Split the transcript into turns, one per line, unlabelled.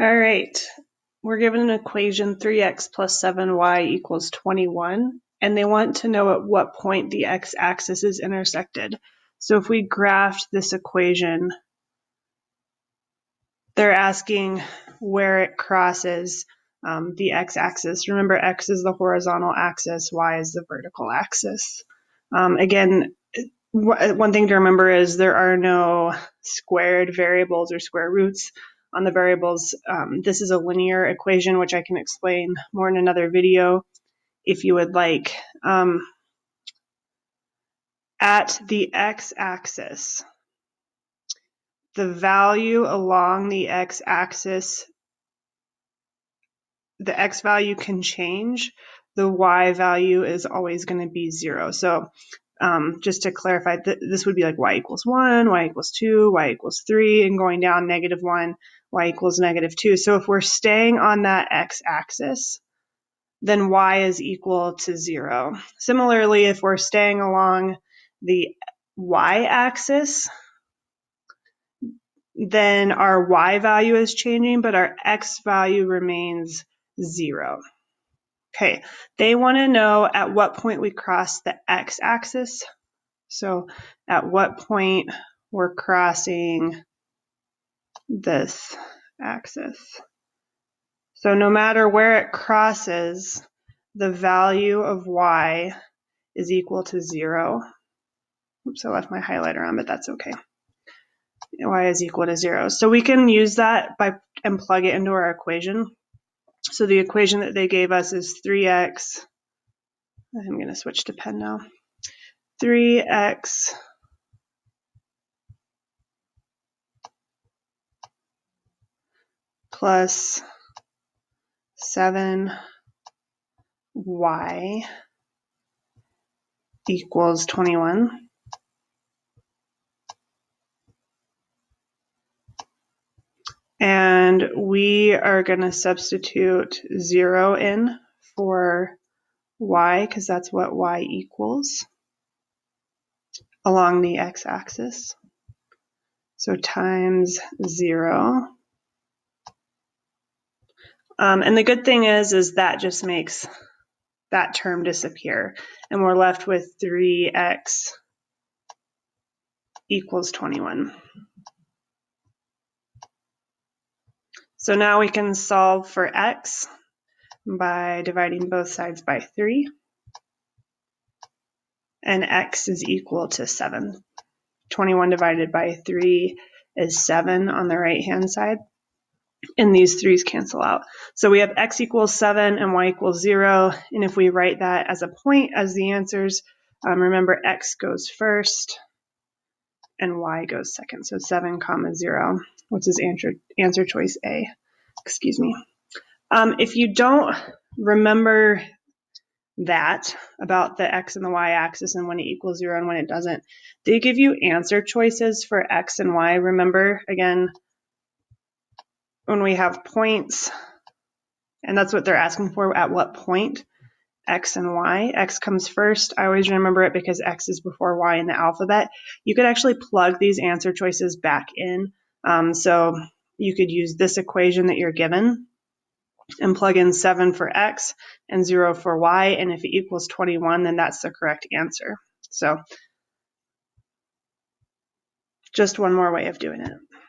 All right, we're given an equation 3x plus 7y equals 21, and they want to know at what point the x-axis is intersected. So if we graphed this equation, they're asking where it crosses the x-axis. Remember, x is the horizontal axis, y is the vertical axis. Again, one thing to remember is there are no squared variables or square roots on the variables. This is a linear equation, which I can explain more in another video if you would like. At the x-axis, the value along the x-axis, the x value can change. The y value is always going to be 0. So just to clarify, this would be like y equals 1, y equals 2, y equals 3, and going down -1, y equals -2. So if we're staying on that x-axis, then y is equal to 0. Similarly, if we're staying along the y-axis, then our y value is changing, but our x value remains 0. Okay, they want to know at what point we cross the x-axis. So at what point we're crossing this axis. So no matter where it crosses, the value of y is equal to 0. Oops, I left my highlighter on, but that's okay. Y is equal to 0. So we can use that and plug it into our equation. So the equation that they gave us is 3x. I'm going to switch to pen now. 3x plus 7y equals 21. And we are going to substitute 0 in for y, because that's what y equals along the x-axis. So times 0. And the good thing is that just makes that term disappear. And we're left with 3x equals 21. So now we can solve for x by dividing both sides by 3. And x is equal to 7. 21 divided by 3 is 7 on the right-hand side. And these 3's cancel out. So we have x equals 7 and y equals 0. And if we write that as a point as the answers, remember x goes first and y goes second. So 7, 0, which is answer choice A. Excuse me. If you don't remember that about the x and the y axis and when it equals 0 and when it doesn't, they give you answer choices for x and y. Remember, again, when we have points, and that's what they're asking for, at what point, x and y. X comes first. I always remember it because x is before y in the alphabet. You could actually plug these answer choices back in. So you could use this equation that you're given and plug in 7 for x and 0 for y, and if it equals 21, then that's the correct answer. So just one more way of doing it.